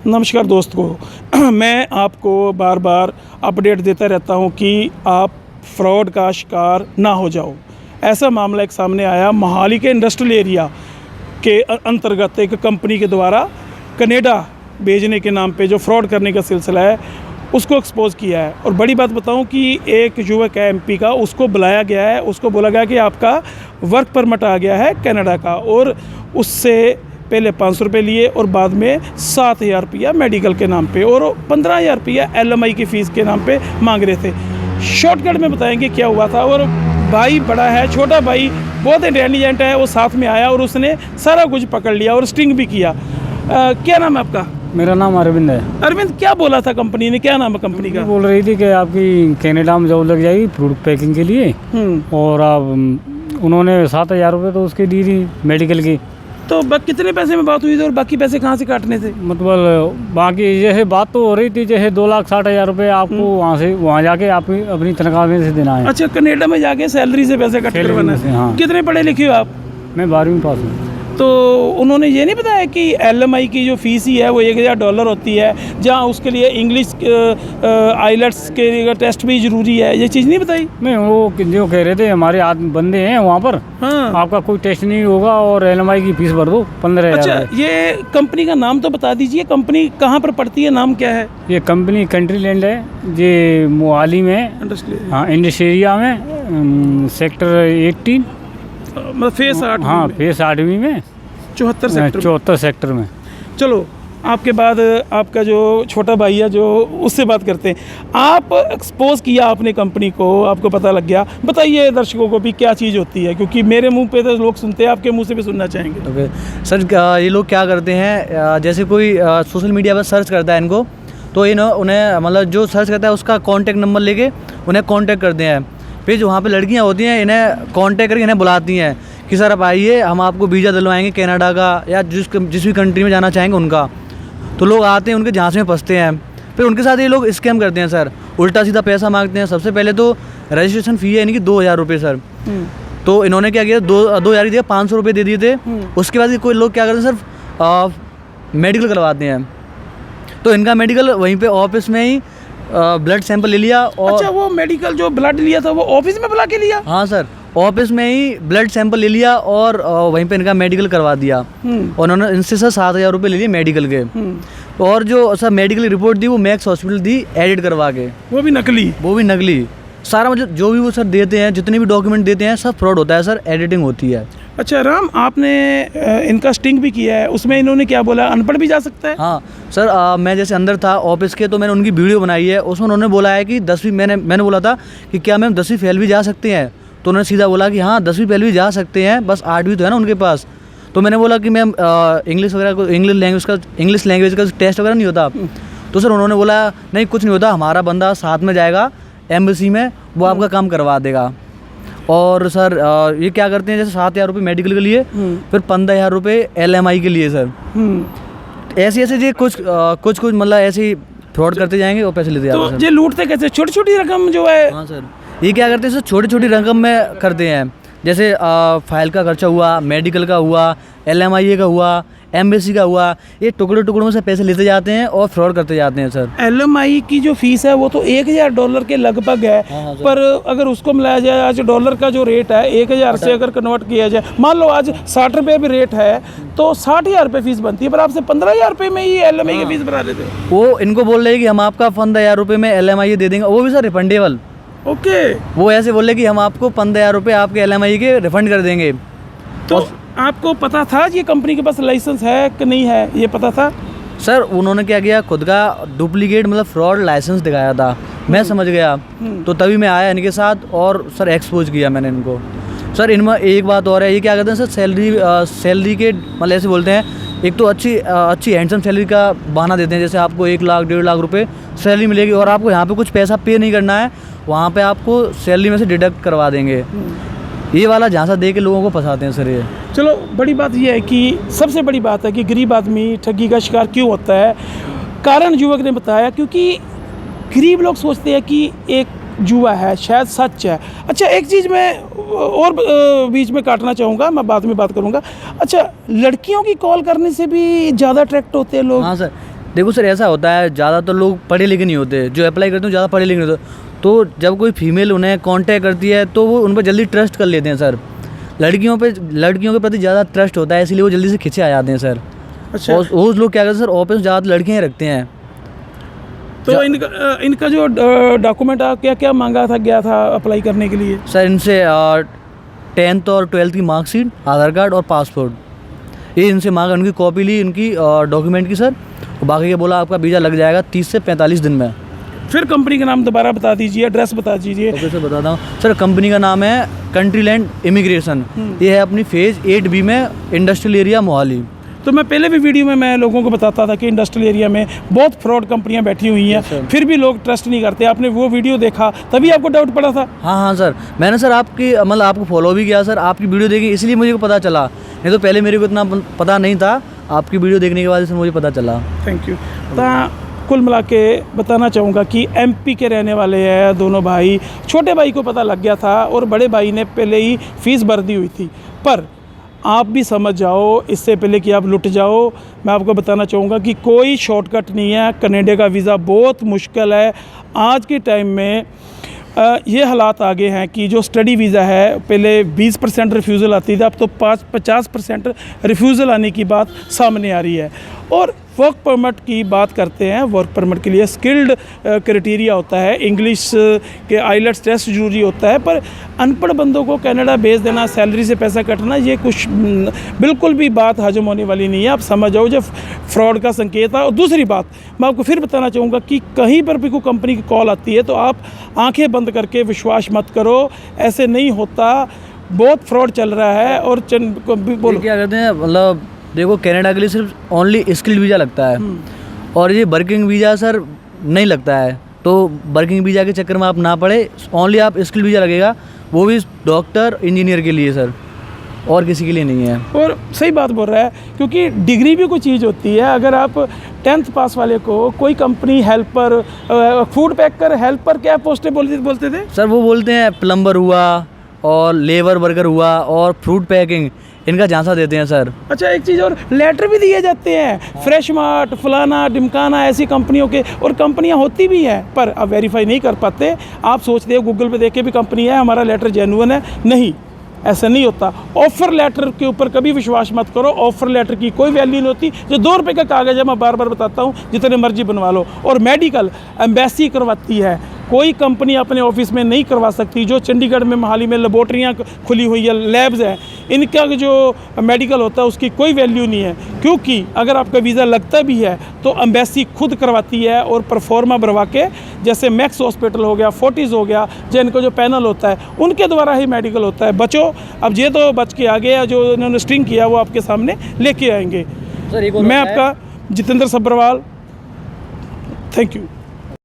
नमस्कार दोस्तों, मैं आपको बार बार अपडेट देता रहता हूं कि आप फ्रॉड का शिकार ना हो जाओ। ऐसा मामला एक सामने आया मोहाली के इंडस्ट्रियल एरिया के अंतर्गत एक कंपनी के द्वारा कनाडा भेजने के नाम पे जो फ्रॉड करने का सिलसिला है उसको एक्सपोज़ किया है। और बड़ी बात बताऊं कि एक युवक है एमपी का, उसको बुलाया गया है, उसको बोला गया कि आपका वर्क परमिट आ गया है कनाडा का, और उससे पहले 500 रुपये लिए और बाद में 7,000 रुपया मेडिकल के नाम पे और 15,000 रुपया LMI की फ़ीस के नाम पे मांग रहे थे। शॉर्टकट में बताएंगे क्या हुआ था। और भाई बड़ा है, छोटा भाई बहुत इंटेलिजेंट है, वो साथ में आया और उसने सारा कुछ पकड़ लिया और स्टिंग भी किया। क्या नाम है आपका? मेरा नाम अरविंद है। अरविंद, क्या बोला था कंपनी ने? क्या नाम है कंपनी का? बोल रही थी कि आपकी कनाडा में जॉब लग जाएगी फ्रूट पैकिंग के लिए, और आप उन्होंने 7,000 रुपये तो उसके दी थी मेडिकल की। तो कितने पैसे में बात हुई थी और बाकी पैसे कहाँ से काटने थे? मतलब बाकी जैसे बात तो हो रही थी जैसे 2,60,000 रुपये आपको वहाँ जाके आप अपनी तनख्वाह में से देना है। अच्छा, कनाडा में जाके सैलरी से पैसे कट करवाना है। हाँ। कितने पढ़े लिखे हो आप? मैं 12वीं पास हूँ। तो उन्होंने ये नहीं बताया कि LMI की जो फ़ीस ही है वो $1,000 होती है, जहाँ उसके लिए इंग्लिश आइलेट्स के टेस्ट भी ज़रूरी है, ये चीज़ नहीं बताई? नहीं, वो जो कह रहे थे हमारे बंदे हैं वहाँ पर, हाँ, आपका कोई टेस्ट नहीं होगा और LMI की फ़ीस भर दो 15,000। अच्छा, ये कंपनी का नाम तो बता दीजिए, कंपनी कहाँ पर पड़ती है, नाम क्या है? ये कंपनी कंट्री लैंड है, ये मोहाली में, हाँ, इंडस्ट्रियल एरिया में, सेक्टर 18, मतलब फेस 8। हाँ, फेस 8वीं में, 74 सेक्टर में। चलो, आपके बाद आपका जो छोटा भाई है जो उससे बात करते हैं। आप एक्सपोज किया आपने कंपनी को, आपको पता लग गया, बताइए दर्शकों को भी क्या चीज़ होती है, क्योंकि मेरे मुंह पे तो लोग सुनते हैं, आपके मुंह से भी सुनना चाहेंगे। ओके सर, ये लोग क्या करते हैं, जैसे कोई सोशल मीडिया पर सर्च करता है इनको, तो उन्हें मतलब जो सर्च करता है उसका कॉन्टैक्ट नंबर लेके उन्हें कॉन्टैक्ट करते हैं। फिर जो वहाँ पे लड़कियाँ होती हैं इन्हें कॉन्टैक्ट करके इन्हें बुलाती हैं कि सर आप आइए, हम आपको वीज़ा दिलवाएंगे कनाडा का या जिस भी कंट्री में जाना चाहेंगे उनका। तो लोग आते हैं, उनके झांसे में फंसते हैं, फिर उनके साथ ये लोग स्कैम करते हैं सर, उल्टा सीधा पैसा मांगते हैं। सबसे पहले तो रजिस्ट्रेशन फ़ी है इनकी 2,000 रुपये सर। तो इन्होंने क्या किया, 2,000 ही दिया, 500 रुपये दे दिए थे। उसके बाद कोई लोग क्या करते हैं सर, मेडिकल करवाते हैं। तो इनका मेडिकल वहीं पे ऑफिस में ही ब्लड सैंपल ले लिया। और अच्छा, वो मेडिकल जो ब्लड लिया था वो ऑफिस में बुला के लिया? हाँ सर, ऑफिस में ही ब्लड सैंपल ले लिया और वहीं पे इनका मेडिकल करवा दिया। और उन्होंने इनसे सर 7,000 रुपये ले लिए मेडिकल के। और जो सर मेडिकल रिपोर्ट दी वो मैक्स हॉस्पिटल दी एडिट करवा के, वो भी नकली। सारा मतलब जो भी वो सर देते हैं, जितने भी डॉक्यूमेंट देते हैं, सब फ्रॉड होता है सर, एडिटिंग होती है। अच्छा राम, आपने इनका स्टिंग भी किया है, उसमें इन्होंने क्या बोला, अनपढ़ भी जा सकता है? हाँ सर, मैं जैसे अंदर था ऑफिस के, तो मैंने उनकी वीडियो बनाई है, उसमें उन्होंने बोला है कि 10वीं, मैंने बोला था कि क्या मैम 10वीं फेल भी जा सकते हैं, तो उन्होंने सीधा बोला कि हाँ 10वीं फेल भी जा सकते हैं, बस 8वीं तो है ना उनके पास। तो मैंने बोला कि मैम इंग्लिश लैंग्वेज का टेस्ट वगैरह नहीं होता? तो सर उन्होंने बोला नहीं कुछ नहीं होता, हमारा बंदा साथ में जाएगा एम्बेसी में, वो आपका काम करवा देगा। और सर ये क्या करते हैं, जैसे 7,000 रुपये मेडिकल के लिए, फिर 15,000 रुपये LMI के लिए सर। ऐसे ये कुछ मतलब ऐसे ही फ्रॉड करते जाएंगे और पैसे लेते जाएंगे। तो ये लूटते कैसे? छोटी छोटी रकम जो है? हाँ सर, ये क्या करते हैं सर, छोटी छोटी रकम में करते हैं, जैसे फाइल का खर्चा हुआ, मेडिकल का हुआ, LMI का हुआ, एम्बेसी का हुआ, ये टुकड़ों में से पैसे लेते जाते हैं और फ्रॉड करते जाते हैं सर। LMI की जो फीस है वो तो $1,000 के लगभग है। हाँ पर अगर उसको मिलाया जाए, आज डॉलर का जो रेट है 1,000 से अगर कन्वर्ट किया जाए, मान लो आज 60 रुपये भी रेट है, तो 60,000 रुपये फीस बनती है, पर आपसे 15,000 रुपये में ही LMI की फीस बना देते हैं। वो इनको बोल रहे हैं कि हम आपका 15,000 रुपये में LMI दे देंगे, वो भी सर रिफंडेबल। ओके, वो ऐसे बोल रहे कि हम आपको 15,000 रुपये आपके LMI के रिफंड कर देंगे। तो आपको पता था ये कंपनी के पास लाइसेंस है कि नहीं है, ये पता था? सर उन्होंने क्या किया, खुद का डुप्लीकेट मतलब फ्रॉड लाइसेंस दिखाया था, मैं समझ गया, तो तभी मैं आया इनके साथ और सर एक्सपोज किया मैंने इनको। सर इनमें एक बात और है, ये क्या करते हैं सर, सैलरी के मतलब ऐसे बोलते हैं, एक तो अच्छी हैंडसम सैलरी का बहाना देते हैं, जैसे आपको 1 लाख 1.5 लाख रुपए सैलरी मिलेगी और आपको यहाँ पे कुछ पैसा पे नहीं करना है, वहाँ पे आपको सैलरी में से डिडक्ट करवा देंगे। ये वाला झांसा दे के लोगों को फंसाते हैं सर ये। चलो, बड़ी बात ये है कि सबसे बड़ी बात है कि गरीब आदमी ठगी का शिकार क्यों होता है। कारण युवक ने बताया, क्योंकि गरीब लोग सोचते हैं कि एक जुआ है, शायद सच है। अच्छा, एक चीज़ मैं और बीच में काटना चाहूँगा, मैं बाद में बात करूँगा। अच्छा, लड़कियों की कॉल करने से भी ज़्यादा अट्रैक्ट होते हैं लोग? हाँ सर, देखो सर, ऐसा होता है ज़्यादातर लोग पढ़े लिखे नहीं होते, जो अप्लाई करते हैं ज़्यादा पढ़े लिखे नहीं होते। तो जब कोई फीमेल उन्हें कांटेक्ट करती है तो वो उन पर जल्दी ट्रस्ट कर लेते हैं सर। लड़कियों के प्रति ज़्यादा ट्रस्ट होता है, इसलिए वो जल्दी से खिंचे आ जाते हैं सर। अच्छा, और वो लोग क्या करते हैं सर, ऑफिस में ज़्यादा लड़कियाँ ही रखते हैं। तो इनका जो डॉक्यूमेंट क्या क्या मांगा था गया था अप्लाई करने के लिए? सर इनसे 10th और 12th की मार्कशीट, आधार कार्ड और पासपोर्ट, ये इनसे मांगा, उनकी कॉपी ली इनकी डॉक्यूमेंट की सर। बाकी ये बोला आपका वीज़ा लग जाएगा 30 से 45 दिन में। फिर कंपनी का नाम दोबारा बता दीजिए, एड्रेस बता दीजिए। ओके सर, बताता हूँ सर। कंपनी का नाम है कंट्रीलैंड इमिग्रेशन। ये है अपनी फेज़ 8B में, इंडस्ट्रियल एरिया मोहाली। तो मैं पहले भी वीडियो में मैं लोगों को बताता था कि इंडस्ट्रियल एरिया में बहुत फ्रॉड कंपनियां बैठी हुई हैं, फिर भी लोग ट्रस्ट नहीं करते। आपने वो वीडियो देखा तभी आपको डाउट पड़ा था? हाँ सर, मैंने सर आपको फॉलो भी किया सर, आपकी वीडियो देखी इसलिए मुझे पता चला, नहीं तो पहले मेरे को इतना पता नहीं था। आपकी वीडियो देखने के बाद से मुझे पता चला। Thank you. तो कुल मिला के बताना चाहूँगा कि MP के रहने वाले हैं दोनों भाई। छोटे भाई को पता लग गया था और बड़े भाई ने पहले ही फीस भर दी हुई थी। पर आप भी समझ जाओ, इससे पहले कि आप लुट जाओ, मैं आपको बताना चाहूँगा कि कोई शॉर्टकट नहीं है। कनाडा का वीज़ा बहुत मुश्किल है आज के टाइम में। ये हालात आगे हैं कि जो स्टडी वीज़ा है, पहले 20% रिफ्यूज़ल आती थी, अब तो 50% रिफ्यूज़ल आने की बात सामने आ रही है। और वर्क परमिट की बात करते हैं, वर्क परमिट के लिए स्किल्ड क्राइटेरिया होता है, इंग्लिश के आइलेट्स टेस्ट जरूरी होता है। पर अनपढ़ बंदों को कनाडा भेज देना, सैलरी से पैसा कटना, ये कुछ बिल्कुल भी बात हजम होने वाली नहीं है। आप समझ जाओ जब फ्रॉड का संकेत है। और दूसरी बात मैं आपको फिर बताना चाहूँगा कि कहीं पर भी कोई कंपनी की कॉल आती है तो आप आंखें बंद करके विश्वास मत करो, ऐसे नहीं होता। बहुत फ्रॉड चल रहा है। और बोलो क्या कहते हैं, मतलब देखो कनाडा के लिए सिर्फ ओनली स्किल्ड वीज़ा लगता है और ये वर्किंग वीज़ा सर नहीं लगता है। तो वर्किंग वीज़ा के चक्कर में आप ना पड़े, ओनली आप स्किल्ड वीज़ा लगेगा, वो भी डॉक्टर इंजीनियर के लिए सर, और किसी के लिए नहीं है। और सही बात बोल रहा है, क्योंकि डिग्री भी कोई चीज़ होती है। अगर आप 10th पास वाले को कोई कंपनी हेल्पर, फूड पैकर, हेल्पर, क्या पोस्टें बोलते थे सर? वो बोलते हैं प्लम्बर हुआ और लेबर वर्कर हुआ और फ्रूट पैकिंग, इनका झांसा देते हैं सर। अच्छा, एक चीज़ और, लेटर भी दिए जाते हैं फ्रेश मार्ट, फलाना डिमकाना, ऐसी कंपनियों के। और कंपनियां होती भी हैं पर आप वेरीफाई नहीं कर पाते। आप सोचते हो गूगल पे देख के भी कंपनी है, हमारा लेटर जेन्युइन है। नहीं, ऐसा नहीं होता। ऑफ़र लेटर के ऊपर कभी विश्वास मत करो। ऑफ़र लेटर की कोई वैल्यू नहीं होती। जो 2 रुपये का कागज़ है, मैं बार बार बताता हूँ, जितने मर्जी बनवा लो। और मेडिकल एम्बेसी करवाती है, कोई कंपनी अपने ऑफिस में नहीं करवा सकती। जो चंडीगढ़ में, मोहाली में लेबॉर्ट्रियाँ खुली हुई है, लैब्स हैं, इनका जो मेडिकल होता है उसकी कोई वैल्यू नहीं है। क्योंकि अगर आपका वीज़ा लगता भी है तो एम्बेसी खुद करवाती है और परफॉर्मा भरवा के, जैसे मैक्स हॉस्पिटल हो गया, फोर्टिस हो गया, जो इनको जो पैनल होता है उनके द्वारा ही मेडिकल होता है। बचो, अब ये तो बच के आ गया, जो इन्होंने स्ट्रिंग किया वो आपके सामने लेके आएंगे। सर मैं आपका जितेंद्र सब्रवाल, थैंक यू।